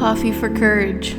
Coffee for Courage.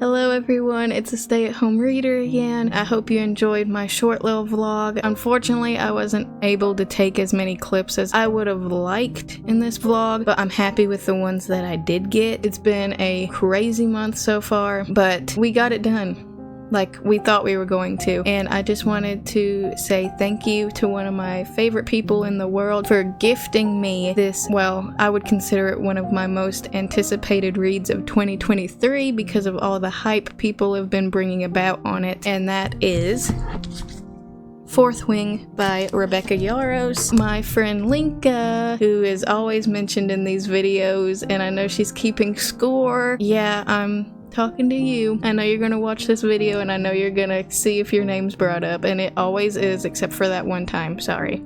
Hello everyone, it's a stay-at-home reader again. I hope you enjoyed my short little vlog. Unfortunately, I wasn't able to take as many clips as I would have liked in this vlog, but I'm happy with the ones that I did get. It's been a crazy month so far, but we got it done like we thought we were going to. And I just wanted to say thank you to one of my favorite people in the world for gifting me this, well, I would consider it one of my most anticipated reads of 2023 because of all the hype people have been bringing about on it, and that is Fourth Wing by Rebecca Yarros. My friend Linka, who is always mentioned in these videos, and I know she's keeping score. Yeah, I'm talking to you. I know you're gonna watch this video and I know you're gonna see if your name's brought up, and it always is, except for that one time, sorry.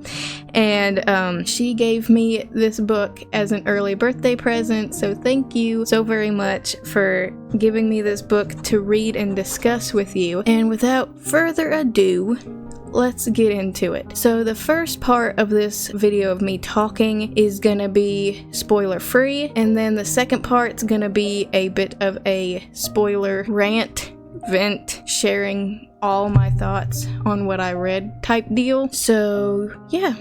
And she gave me this book as an early birthday present, so thank you so very much for giving me this book to read and discuss with you. And without further ado, let's get into it. So the first part of this video of me talking is gonna be spoiler free, and then the second part's gonna be a bit of a spoiler rant, vent, sharing all my thoughts on what I read type deal. So yeah,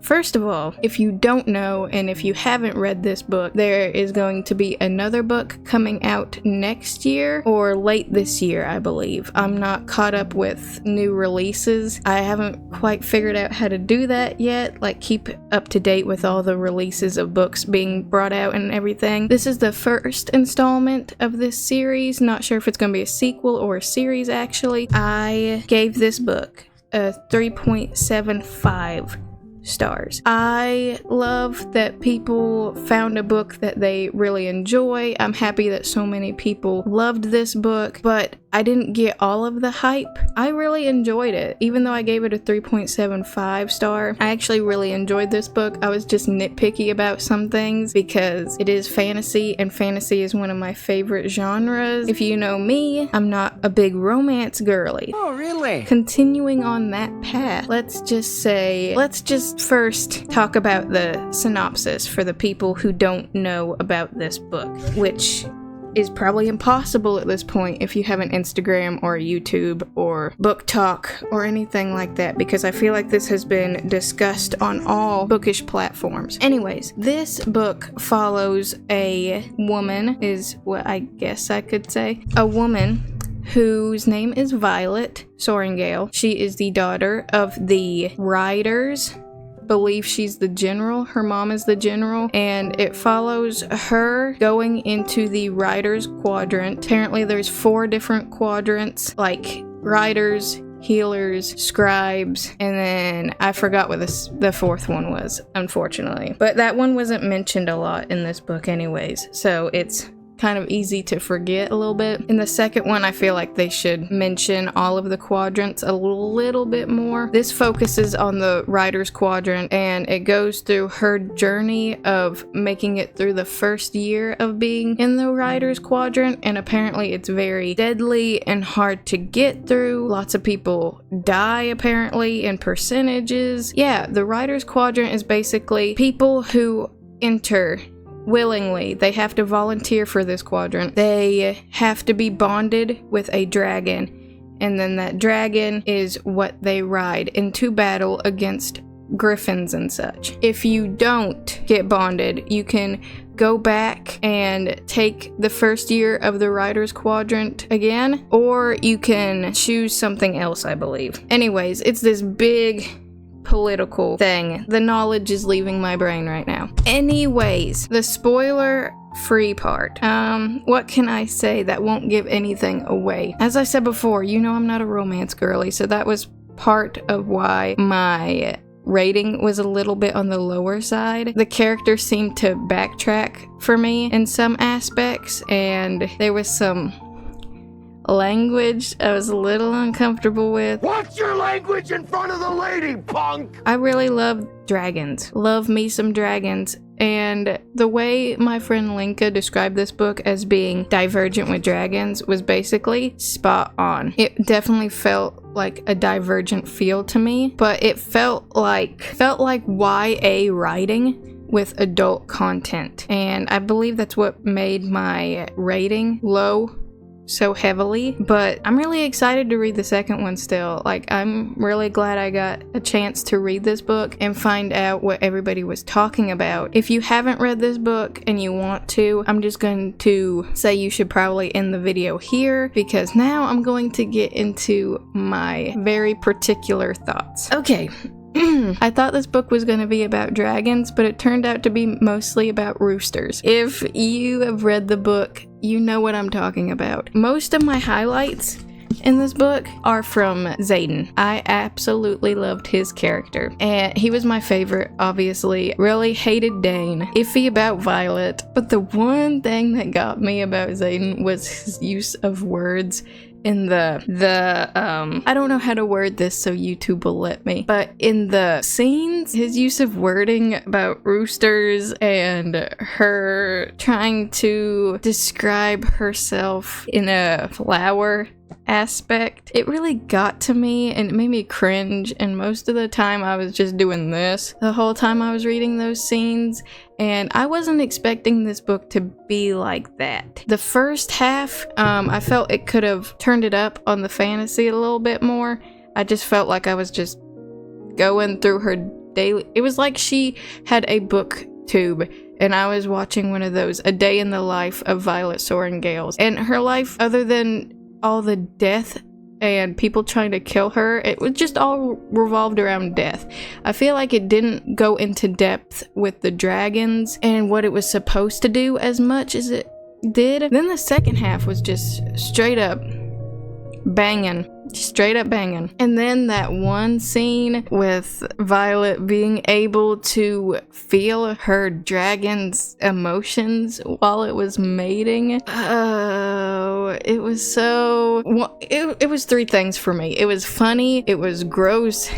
First of all, if you don't know and if you haven't read this book, there is going to be another book coming out next year or late this year, I believe. I'm not caught up with new releases. I haven't quite figured out how to do that yet, like keep up to date with all the releases of books being brought out and everything. This is the first installment of this series. Not sure if it's going to be a sequel or a series actually. I gave this book a 3.75 stars. I love that people found a book that they really enjoy. I'm happy that so many people loved this book, but I didn't get all of the hype. I really enjoyed it. Even though I gave it a 3.75 star, I actually really enjoyed this book. I was just nitpicky about some things because it is fantasy, and fantasy is one of my favorite genres. If you know me, I'm not a big romance girly. Oh, really? Continuing on that path, let's just first talk about the synopsis for the people who don't know about this book, which is probably impossible at this point if you have an Instagram or a YouTube or Book Talk or anything like that, because I feel like this has been discussed on all bookish platforms. Anyways, this book follows a woman, is what I guess I could say, a woman whose name is Violet Sorrengail. She is the daughter of the Riders. Believe she's the general. Her mom is the general, and it follows her going into the Riders quadrant. Apparently there's 4 different quadrants, like Riders, Healers, Scribes, and then I forgot what the 4th one was, unfortunately. But that one wasn't mentioned a lot in this book anyways, so it's kind of easy to forget a little bit. In the second one, I feel like they should mention all of the quadrants a little bit more. This focuses on the Riders quadrant, and it goes through her journey of making it through the first year of being in the Riders quadrant, and apparently it's very deadly and hard to get through. Lots of people die apparently in percentages. Yeah, the Riders quadrant is basically people who enter willingly. They have to volunteer for this quadrant. They have to be bonded with a dragon, and then that dragon is what they ride into battle against griffins and such. If you don't get bonded, you can go back and take the first year of the Riders quadrant again, or you can choose something else, I believe. Anyways, it's this big political thing. The knowledge is leaving my brain right now. Anyways, the spoiler free part. What can I say that won't give anything away? As I said before, you know I'm not a romance girly, so that was part of why my rating was a little bit on the lower side. The characters seemed to backtrack for me in some aspects, and there was some language I was a little uncomfortable with. Watch your language in front of the lady, punk! I really love dragons. Love me some dragons. And the way my friend Linka described this book as being divergent with dragons was basically spot on. It definitely felt like a divergent feel to me, but it felt like YA writing with adult content. And I believe that's what made my rating low so heavily, but I'm really excited to read the second one still. Like, I'm really glad I got a chance to read this book and find out what everybody was talking about. If you haven't read this book and you want to, I'm just going to say you should probably end the video here, because now I'm going to get into my very particular thoughts. Okay. I thought this book was going to be about dragons, but it turned out to be mostly about roosters. If you have read the book, you know what I'm talking about. Most of my highlights in this book are from Xaden. I absolutely loved his character, and he was my favorite, obviously. Really hated Dane. Iffy about Violet, but the one thing that got me about Xaden was his use of words in I don't know how to word this so YouTube will let me, but in the scenes, his use of wording about roosters and her trying to describe herself in a flower aspect, it really got to me and it made me cringe, and most of the time I was just doing this the whole time I was reading those scenes, and I wasn't expecting this book to be like that. The first half, I felt it could have turned it up on the fantasy a little bit more. I just felt like I was just going through her daily. It was like she had a booktube, and I was watching one of those, A Day in the Life of Violet Sorengales. And her life, other than all the death and people trying to kill her, it was just all revolved around death. I feel like it didn't go into depth with the dragons and what it was supposed to do as much as it did. Then the second half was just straight up banging. Straight up banging. And then that one scene with Violet being able to feel her dragon's emotions while it was mating. Oh, it was so... Well, it was three things for me. It was funny, it was gross,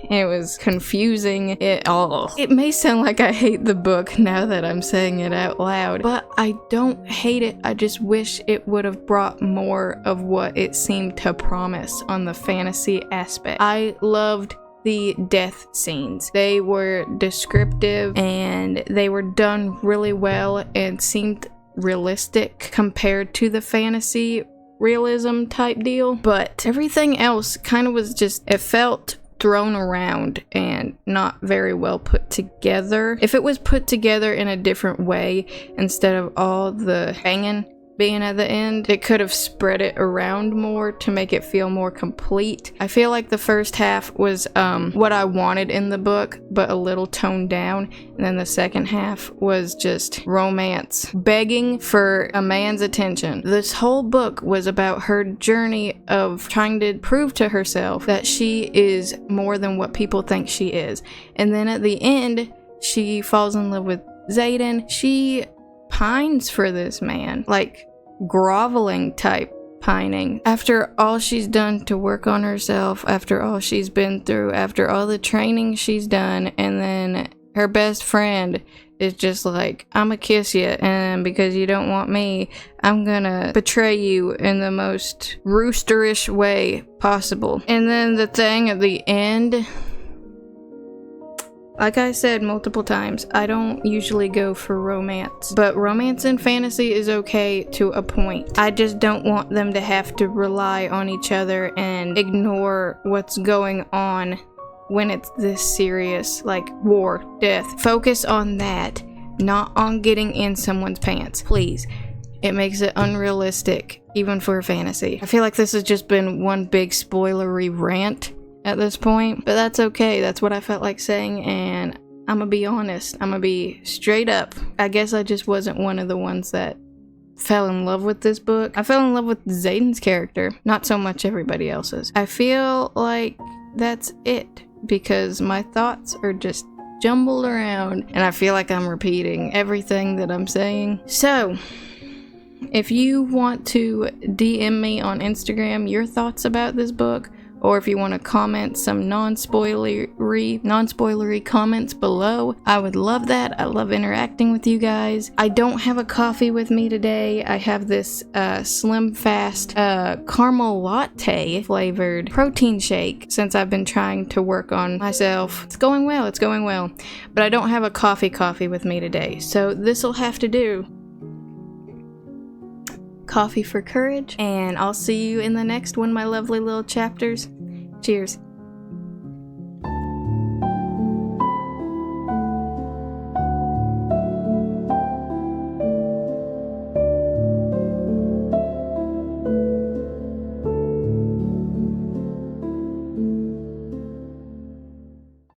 it was confusing. It may sound like I hate the book now that I'm saying it out loud, but I don't hate it. I just wish it would have brought more of what it seemed to promise on the fantasy aspect. I loved the death scenes. They were descriptive and they were done really well and seemed realistic compared to the fantasy realism type deal. But everything else kind of was just, it felt thrown around and not very well put together. If it was put together in a different way, instead of all the banging being at the end, it could have spread it around more to make it feel more complete. I feel like the first half was what I wanted in the book, but a little toned down, and then the second half was just romance begging for a man's attention. This whole book was about her journey of trying to prove to herself that she is more than what people think she is. And then at the end, she falls in love with Xaden. She pines for this man, like groveling type pining. After all she's done to work on herself, after all she's been through, after all the training she's done, and then her best friend is just like, I'ma kiss you, and because you don't want me, I'm gonna betray you in the most roosterish way possible. And then the thing at the end, like I said multiple times, I don't usually go for romance, but romance and fantasy is okay to a point. I just don't want them to have to rely on each other and ignore what's going on when it's this serious, like war, death. Focus on that, not on getting in someone's pants, please. It makes it unrealistic, even for fantasy. I feel like this has just been one big spoilery rant at this point, but that's okay. That's what I felt like saying, and I'm gonna be honest. I'm gonna be straight up. I guess I just wasn't one of the ones that fell in love with this book. I fell in love with Xaden's character, not so much everybody else's. I feel like that's it, because my thoughts are just jumbled around, and I feel like I'm repeating everything that I'm saying. So, if you want to DM me on Instagram your thoughts about this book, or if you want to comment some non-spoilery comments below, I would love that. I love interacting with you guys. I don't have a coffee with me today. I have this Slim Fast caramel latte flavored protein shake since I've been trying to work on myself. It's going well, but I don't have a coffee with me today, so this'll have to do. Coffee for courage, and I'll see you in the next one, my lovely little chapters. Cheers.